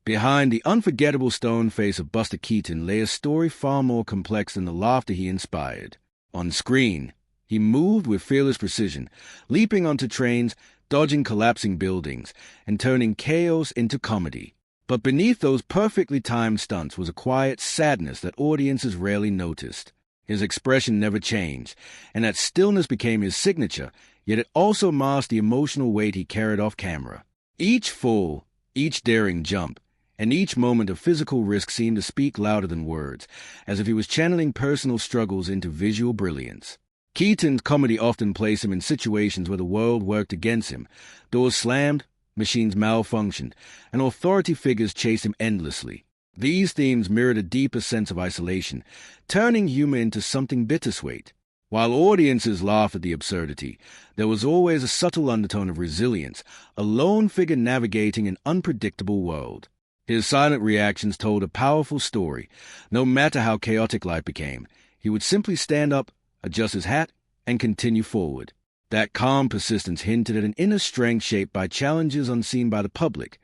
Behind the unforgettable stone face of Buster Keaton lay a story far more complex than the laughter he inspired. On screen, he moved with fearless precision, leaping onto trains, dodging collapsing buildings, and turning chaos into comedy. But beneath those perfectly timed stunts was a quiet sadness that audiences rarely noticed. His expression never changed, and that stillness became his signature, yet it also masked the emotional weight he carried off camera. Each fall, each daring jump, and each moment of physical risk seemed to speak louder than words, as if he was channeling personal struggles into visual brilliance. Keaton's comedy often placed him in situations where the world worked against him. Doors slammed, machines malfunctioned, and authority figures chased him endlessly. These themes mirrored a deeper sense of isolation, turning humor into something bittersweet. While audiences laughed at the absurdity, there was always a subtle undertone of resilience, a lone figure navigating an unpredictable world. His silent reactions told a powerful story. No matter how chaotic life became, he would simply stand up, adjust his hat, and continue forward. That calm persistence hinted at an inner strength shaped by challenges unseen by the public.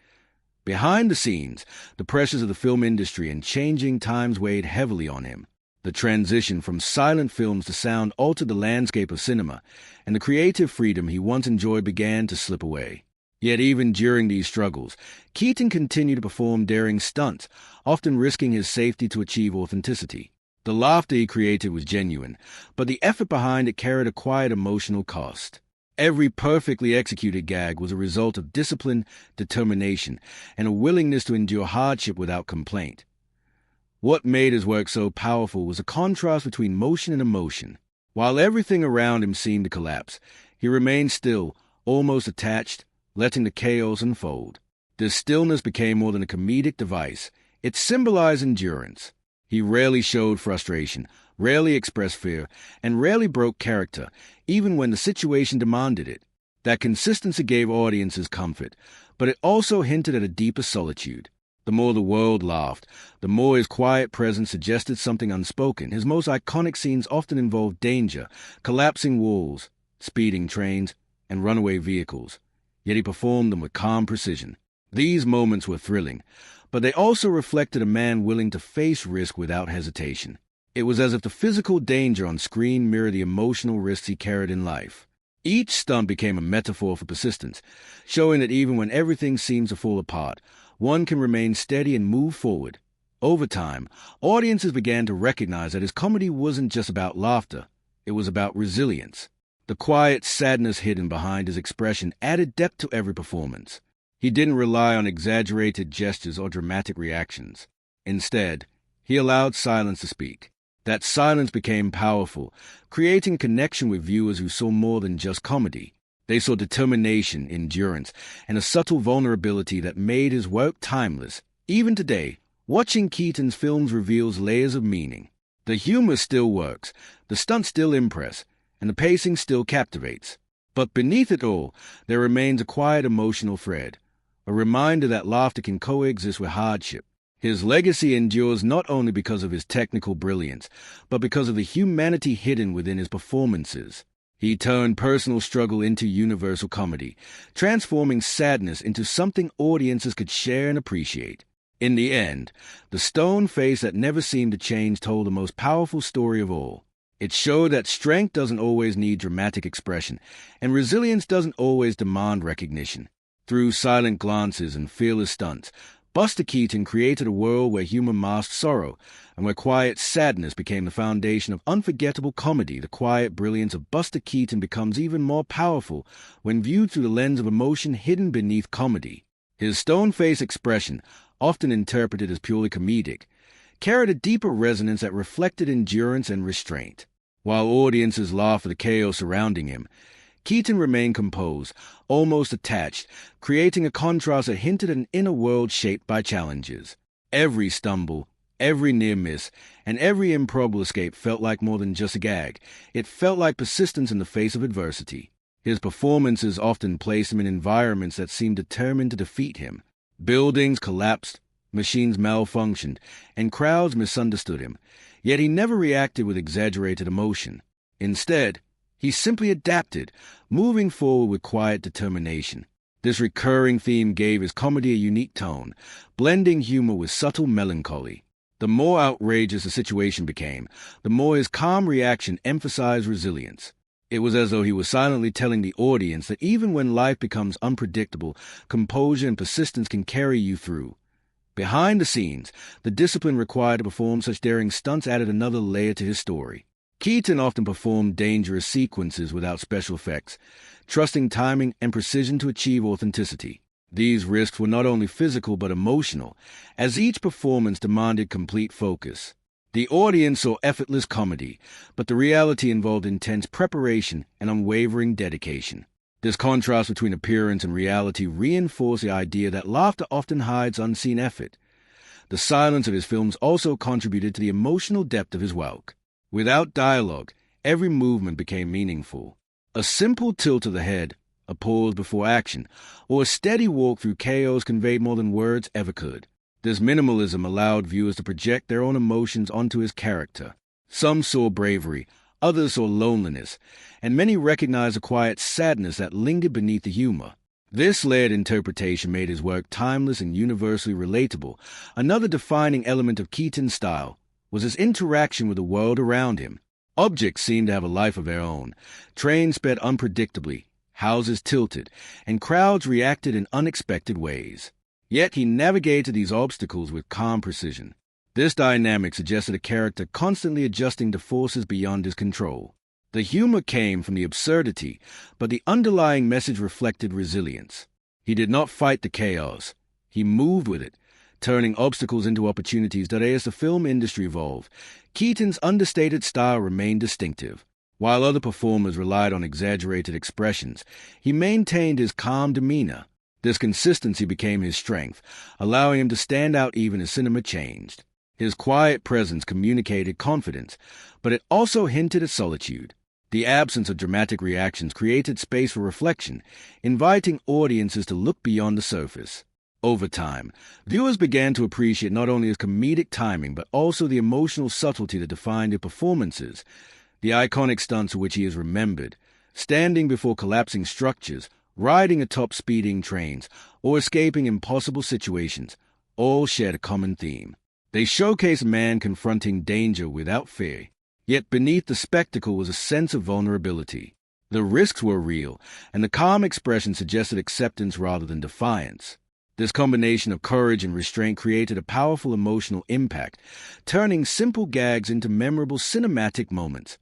Behind the scenes, the pressures of the film industry and changing times weighed heavily on him. The transition from silent films to sound altered the landscape of cinema, and the creative freedom he once enjoyed began to slip away. Yet even during these struggles, Keaton continued to perform daring stunts, often risking his safety to achieve authenticity. The laughter he created was genuine, but the effort behind it carried a quiet emotional cost. Every perfectly executed gag was a result of discipline, determination, and a willingness to endure hardship without complaint. What made his work so powerful was a contrast between motion and emotion. While everything around him seemed to collapse, he remained still, almost attached, letting the chaos unfold. This stillness became more than a comedic device. It symbolized endurance. He rarely showed frustration, rarely expressed fear, and rarely broke character, even when the situation demanded it. That consistency gave audiences comfort, but it also hinted at a deeper solitude. The more the world laughed, the more his quiet presence suggested something unspoken. His most iconic scenes often involved danger, collapsing walls, speeding trains, and runaway vehicles. Yet he performed them with calm precision. These moments were thrilling, but they also reflected a man willing to face risk without hesitation. It was as if the physical danger on screen mirrored the emotional risks he carried in life. Each stunt became a metaphor for persistence, showing that even when everything seems to fall apart, one can remain steady and move forward. Over time, audiences began to recognize that his comedy wasn't just about laughter, it was about resilience. The quiet sadness hidden behind his expression added depth to every performance. He didn't rely on exaggerated gestures or dramatic reactions. Instead, he allowed silence to speak. That silence became powerful, creating a connection with viewers who saw more than just comedy. They saw determination, endurance, and a subtle vulnerability that made his work timeless. Even today, watching Keaton's films reveals layers of meaning. The humor still works, the stunts still impress, and the pacing still captivates. But beneath it all, there remains a quiet emotional thread, a reminder that laughter can coexist with hardship. His legacy endures not only because of his technical brilliance, but because of the humanity hidden within his performances. He turned personal struggle into universal comedy, transforming sadness into something audiences could share and appreciate. In the end, the stone face that never seemed to change told the most powerful story of all. It showed that strength doesn't always need dramatic expression, and resilience doesn't always demand recognition. Through silent glances and fearless stunts, Buster Keaton created a world where humor masked sorrow, and where quiet sadness became the foundation of unforgettable comedy. The quiet brilliance of Buster Keaton becomes even more powerful when viewed through the lens of emotion hidden beneath comedy. His stone-faced expression, often interpreted as purely comedic, carried a deeper resonance that reflected endurance and restraint. While audiences laughed at the chaos surrounding him, Keaton remained composed, almost attached, creating a contrast that hinted at an inner world shaped by challenges. Every stumble, every near miss, and every improbable escape felt like more than just a gag. It felt like persistence in the face of adversity. His performances often placed him in environments that seemed determined to defeat him. Buildings collapsed, machines malfunctioned, and crowds misunderstood him. Yet he never reacted with exaggerated emotion. Instead, he simply adapted, moving forward with quiet determination. This recurring theme gave his comedy a unique tone, blending humor with subtle melancholy. The more outrageous the situation became, the more his calm reaction emphasized resilience. It was as though he was silently telling the audience that even when life becomes unpredictable, composure and persistence can carry you through. Behind the scenes, the discipline required to perform such daring stunts added another layer to his story. Keaton often performed dangerous sequences without special effects, trusting timing and precision to achieve authenticity. These risks were not only physical but emotional, as each performance demanded complete focus. The audience saw effortless comedy, but the reality involved intense preparation and unwavering dedication. This contrast between appearance and reality reinforced the idea that laughter often hides unseen effort. The silence of his films also contributed to the emotional depth of his work. Without dialogue, every movement became meaningful. A simple tilt of the head, a pause before action, or a steady walk through chaos conveyed more than words ever could. This minimalism allowed viewers to project their own emotions onto his character. Some saw bravery, others saw loneliness, and many recognized a quiet sadness that lingered beneath the humor. This layered interpretation made his work timeless and universally relatable. Another defining element of Keaton's style was his interaction with the world around him. Objects seemed to have a life of their own. Trains sped unpredictably, houses tilted, and crowds reacted in unexpected ways. Yet he navigated these obstacles with calm precision. This dynamic suggested a character constantly adjusting to forces beyond his control. The humor came from the absurdity, but the underlying message reflected resilience. He did not fight the chaos. He moved with it, turning obstacles into opportunities that as the film industry evolved, Keaton's understated style remained distinctive. While other performers relied on exaggerated expressions, he maintained his calm demeanor. This consistency became his strength, allowing him to stand out even as cinema changed. His quiet presence communicated confidence, but it also hinted at solitude. The absence of dramatic reactions created space for reflection, inviting audiences to look beyond the surface. Over time, viewers began to appreciate not only his comedic timing but also the emotional subtlety that defined his performances. The iconic stunts for which he is remembered, standing before collapsing structures, riding atop speeding trains, or escaping impossible situations, all shared a common theme. They showcase a man confronting danger without fear. Yet beneath the spectacle was a sense of vulnerability. The risks were real, and the calm expression suggested acceptance rather than defiance. This combination of courage and restraint created a powerful emotional impact, turning simple gags into memorable cinematic moments.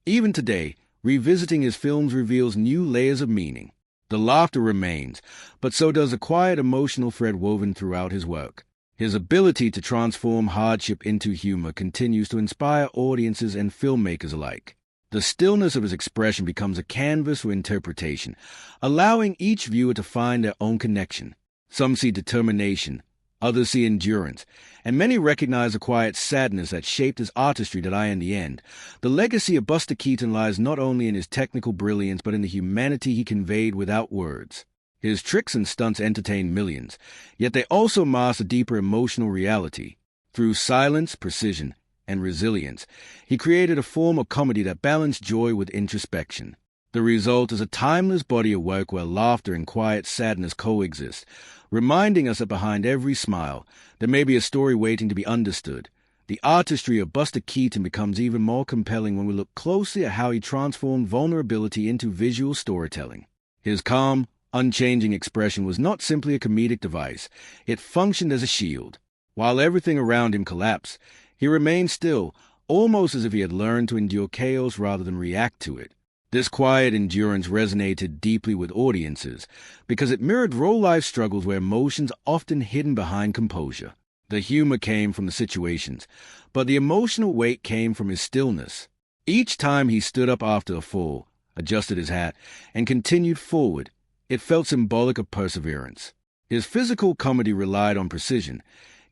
Even today, revisiting his films reveals new layers of meaning. The laughter remains, but so does the quiet emotional thread woven throughout his work. His ability to transform hardship into humor continues to inspire audiences and filmmakers alike. The stillness of his expression becomes a canvas for interpretation, allowing each viewer to find their own connection. Some see determination, others see endurance, and many recognize the quiet sadness that shaped his artistry that in the end. The legacy of Buster Keaton lies not only in his technical brilliance but in the humanity he conveyed without words. His tricks and stunts entertained millions, yet they also masked a deeper emotional reality. Through silence, precision, and resilience, he created a form of comedy that balanced joy with introspection. The result is a timeless body of work where laughter and quiet sadness coexist, reminding us that behind every smile, there may be a story waiting to be understood. The artistry of Buster Keaton becomes even more compelling when we look closely at how he transformed vulnerability into visual storytelling. His calm, unchanging expression was not simply a comedic device. It functioned as a shield. While everything around him collapsed, he remained still, almost as if he had learned to endure chaos rather than react to it. This quiet endurance resonated deeply with audiences because it mirrored real-life struggles where emotions are often hidden behind composure. The humor came from the situations, but the emotional weight came from his stillness. Each time he stood up after a fall, adjusted his hat, and continued forward, it felt symbolic of perseverance. His physical comedy relied on precision,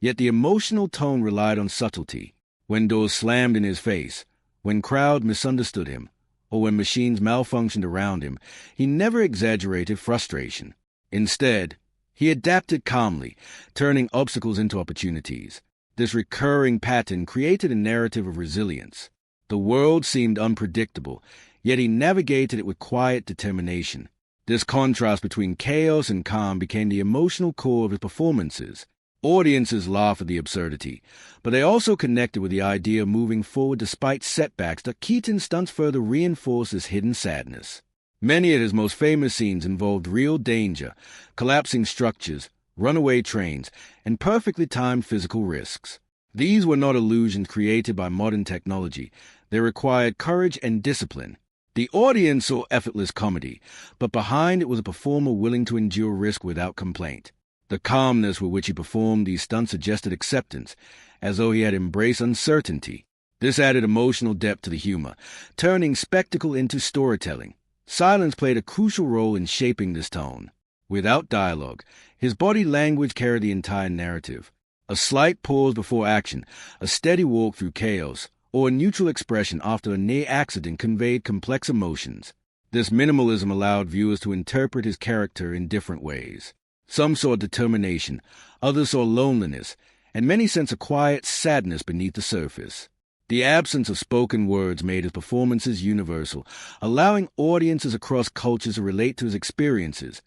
yet the emotional tone relied on subtlety. When doors slammed in his face, when crowds misunderstood him, or when machines malfunctioned around him, he never exaggerated frustration. Instead, he adapted calmly, turning obstacles into opportunities. This recurring pattern created a narrative of resilience. The world seemed unpredictable, yet he navigated it with quiet determination. This contrast between chaos and calm became the emotional core of his performances. Audiences laughed at the absurdity, but they also connected with the idea of moving forward despite setbacks. That Keaton's stunts further reinforced his hidden sadness. Many of his most famous scenes involved real danger, collapsing structures, runaway trains, and perfectly timed physical risks. These were not illusions created by modern technology. They required courage and discipline. The audience saw effortless comedy, but behind it was a performer willing to endure risk without complaint. The calmness with which he performed these stunts suggested acceptance, as though he had embraced uncertainty. This added emotional depth to the humor, turning spectacle into storytelling. Silence played a crucial role in shaping this tone. Without dialogue, his body language carried the entire narrative. A slight pause before action, a steady walk through chaos, or a neutral expression after a near accident conveyed complex emotions. This minimalism allowed viewers to interpret his character in different ways. Some saw determination, others saw loneliness, and many sensed a quiet sadness beneath the surface. The absence of spoken words made his performances universal, allowing audiences across cultures to relate to his experiences.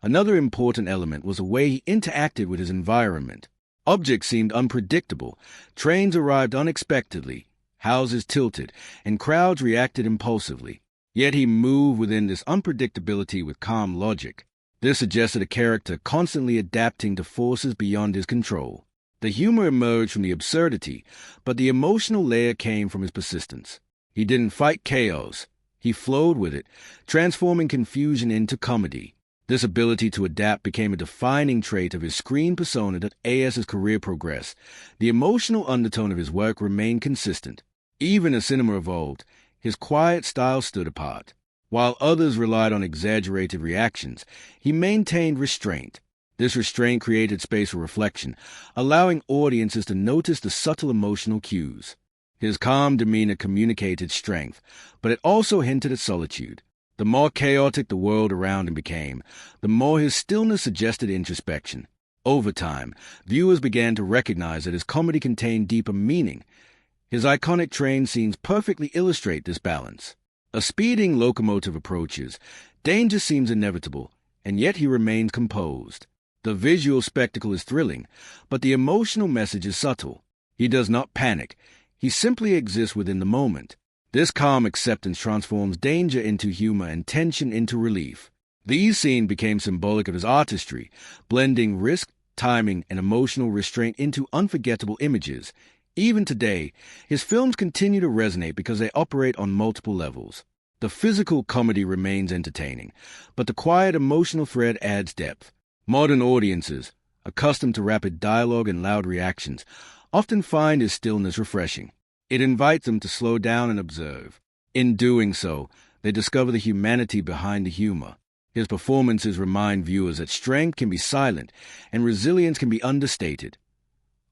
Another important element was the way he interacted with his environment. Objects seemed unpredictable, trains arrived unexpectedly, houses tilted, and crowds reacted impulsively. Yet he moved within this unpredictability with calm logic. This suggested a character constantly adapting to forces beyond his control. The humor emerged from the absurdity, but the emotional layer came from his persistence. He didn't fight chaos. He flowed with it, transforming confusion into comedy. This ability to adapt became a defining trait of his screen persona that as his career progressed. The emotional undertone of his work remained consistent. Even as cinema evolved, his quiet style stood apart. While others relied on exaggerated reactions, he maintained restraint. This restraint created space for reflection, allowing audiences to notice the subtle emotional cues. His calm demeanor communicated strength, but it also hinted at solitude. The more chaotic the world around him became, the more his stillness suggested introspection. Over time, viewers began to recognize that his comedy contained deeper meaning. His iconic train scenes perfectly illustrate this balance. A speeding locomotive approaches. Danger seems inevitable, and yet he remains composed. The visual spectacle is thrilling, but the emotional message is subtle. He does not panic. He simply exists within the moment. This calm acceptance transforms danger into humor and tension into relief. These scenes became symbolic of his artistry, blending risk, timing, and emotional restraint into unforgettable images. Even today, his films continue to resonate because they operate on multiple levels. The physical comedy remains entertaining, but the quiet emotional thread adds depth. Modern audiences, accustomed to rapid dialogue and loud reactions, often find his stillness refreshing. It invites them to slow down and observe. In doing so, they discover the humanity behind the humor. His performances remind viewers that strength can be silent and resilience can be understated.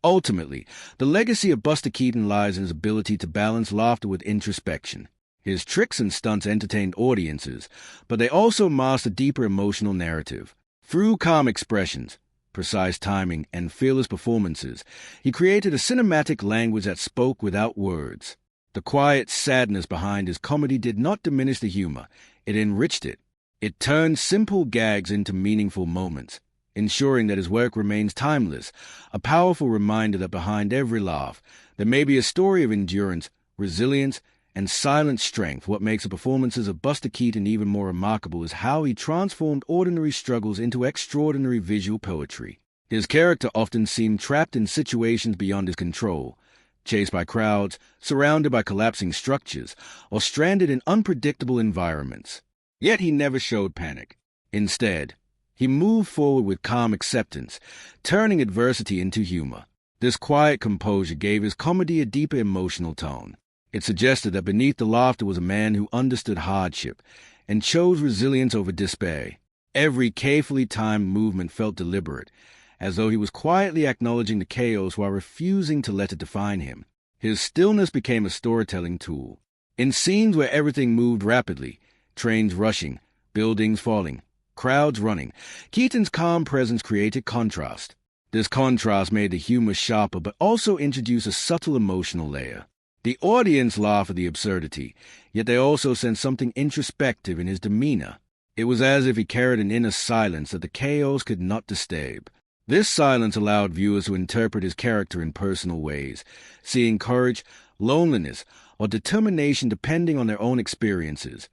Ultimately, the legacy of Buster Keaton lies in his ability to balance laughter with introspection. His tricks and stunts entertained audiences, but they also masked a deeper emotional narrative. Through calm expressions, precise timing, and fearless performances, he created a cinematic language that spoke without words. The quiet sadness behind his comedy did not diminish the humor, it enriched it. It turned simple gags into meaningful moments, ensuring that his work remains timeless, a powerful reminder that behind every laugh, there may be a story of endurance, resilience, and silent strength. What makes the performances of Buster Keaton even more remarkable is how he transformed ordinary struggles into extraordinary visual poetry. His character often seemed trapped in situations beyond his control, chased by crowds, surrounded by collapsing structures, or stranded in unpredictable environments. Yet he never showed panic. Instead, he moved forward with calm acceptance, turning adversity into humor. This quiet composure gave his comedy a deeper emotional tone. It suggested that beneath the laughter was a man who understood hardship and chose resilience over despair. Every carefully timed movement felt deliberate, as though he was quietly acknowledging the chaos while refusing to let it define him. His stillness became a storytelling tool. In scenes where everything moved rapidly, trains rushing, buildings falling, crowds running, Keaton's calm presence created contrast. This contrast made the humor sharper but also introduced a subtle emotional layer. The audience laughed at the absurdity, yet they also sensed something introspective in his demeanor. It was as if he carried an inner silence that the chaos could not disturb. This silence allowed viewers to interpret his character in personal ways, seeing courage, loneliness, or determination depending on their own experiences.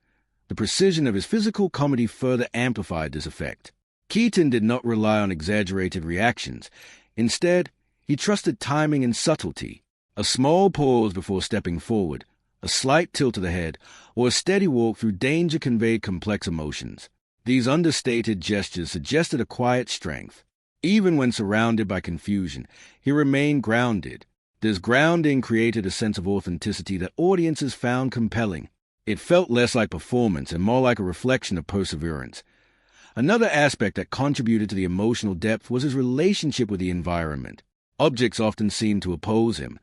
The precision of his physical comedy further amplified this effect. Keaton did not rely on exaggerated reactions. Instead, he trusted timing and subtlety. A small pause before stepping forward, a slight tilt of the head, or a steady walk through danger conveyed complex emotions. These understated gestures suggested a quiet strength. Even when surrounded by confusion, he remained grounded. This grounding created a sense of authenticity that audiences found compelling. It felt less like performance and more like a reflection of perseverance. Another aspect that contributed to the emotional depth was his relationship with the environment. Objects often seemed to oppose him.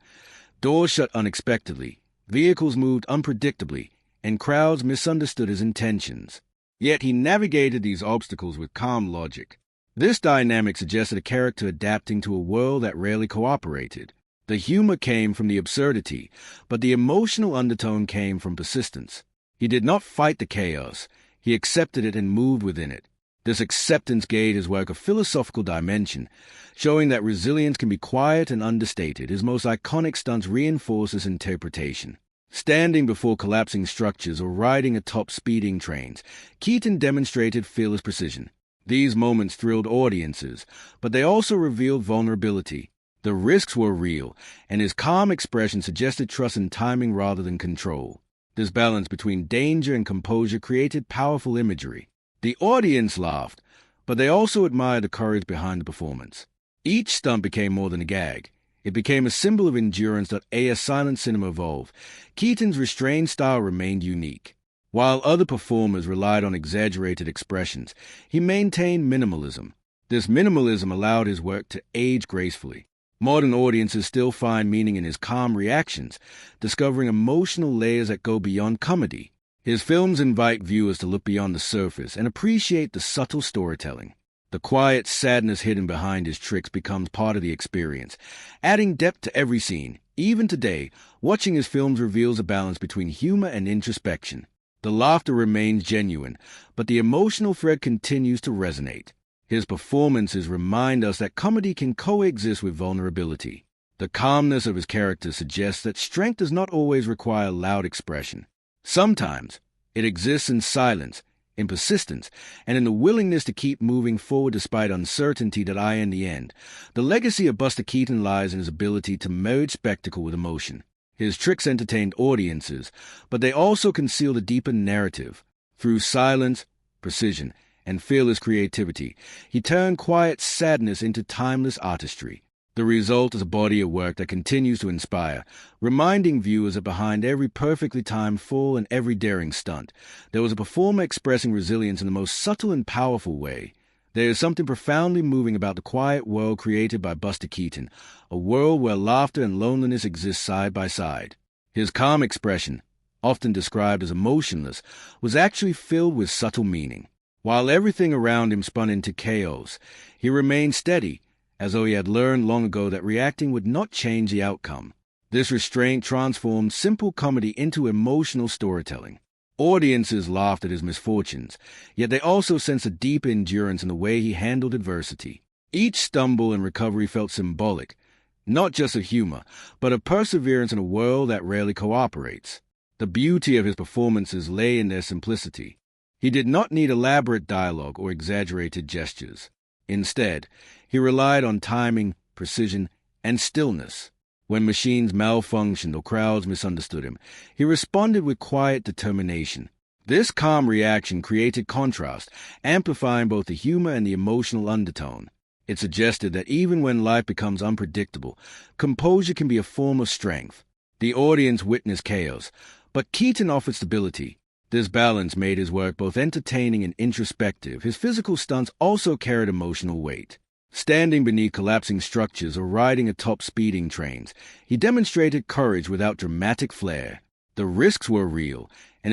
Doors shut unexpectedly, vehicles moved unpredictably, and crowds misunderstood his intentions. Yet he navigated these obstacles with calm logic. This dynamic suggested a character adapting to a world that rarely cooperated. The humor came from the absurdity, but the emotional undertone came from persistence. He did not fight the chaos. He accepted it and moved within it. This acceptance gave his work a philosophical dimension, showing that resilience can be quiet and understated. His most iconic stunts reinforce this interpretation. Standing before collapsing structures or riding atop speeding trains, Keaton demonstrated fearless precision. These moments thrilled audiences, but they also revealed vulnerability. The risks were real, and his calm expression suggested trust in timing rather than control. This balance between danger and composure created powerful imagery. The audience laughed, but they also admired the courage behind the performance. Each stunt became more than a gag. It became a symbol of endurance that as silent cinema evolved. Keaton's restrained style remained unique. While other performers relied on exaggerated expressions, he maintained minimalism. This minimalism allowed his work to age gracefully. Modern audiences still find meaning in his calm reactions, discovering emotional layers that go beyond comedy. His films invite viewers to look beyond the surface and appreciate the subtle storytelling. The quiet sadness hidden behind his tricks becomes part of the experience, adding depth to every scene. Even today, watching his films reveals a balance between humor and introspection. The laughter remains genuine, but the emotional thread continues to resonate. His performances remind us that comedy can coexist with vulnerability. The calmness of his characters suggests that strength does not always require loud expression. Sometimes it exists in silence, in persistence, and in the willingness to keep moving forward despite uncertainty that in the end. The legacy of Buster Keaton lies in his ability to merge spectacle with emotion. His tricks entertained audiences, but they also concealed a deeper narrative. Through silence, precision, and fearless creativity, he turned quiet sadness into timeless artistry. The result is a body of work that continues to inspire, reminding viewers that behind every perfectly timed fall and every daring stunt, there was a performer expressing resilience in the most subtle and powerful way. There is something profoundly moving about the quiet world created by Buster Keaton, a world where laughter and loneliness exist side by side. His calm expression, often described as emotionless, was actually filled with subtle meaning. While everything around him spun into chaos, he remained steady, as though he had learned long ago that reacting would not change the outcome. This restraint transformed simple comedy into emotional storytelling. Audiences laughed at his misfortunes, yet they also sensed a deep endurance in the way he handled adversity. Each stumble and recovery felt symbolic, not just of humor, but of perseverance in a world that rarely cooperates. The beauty of his performances lay in their simplicity. He did not need elaborate dialogue or exaggerated gestures. Instead, he relied on timing, precision, and stillness. When machines malfunctioned or crowds misunderstood him, he responded with quiet determination. This calm reaction created contrast, amplifying both the humor and the emotional undertone. It suggested that even when life becomes unpredictable, composure can be a form of strength. The audience witnessed chaos, but Keaton offered stability. This balance made his work both entertaining and introspective. His physical stunts also carried emotional weight. Standing beneath collapsing structures or riding atop speeding trains, he demonstrated courage without dramatic flair. The risks were real, and his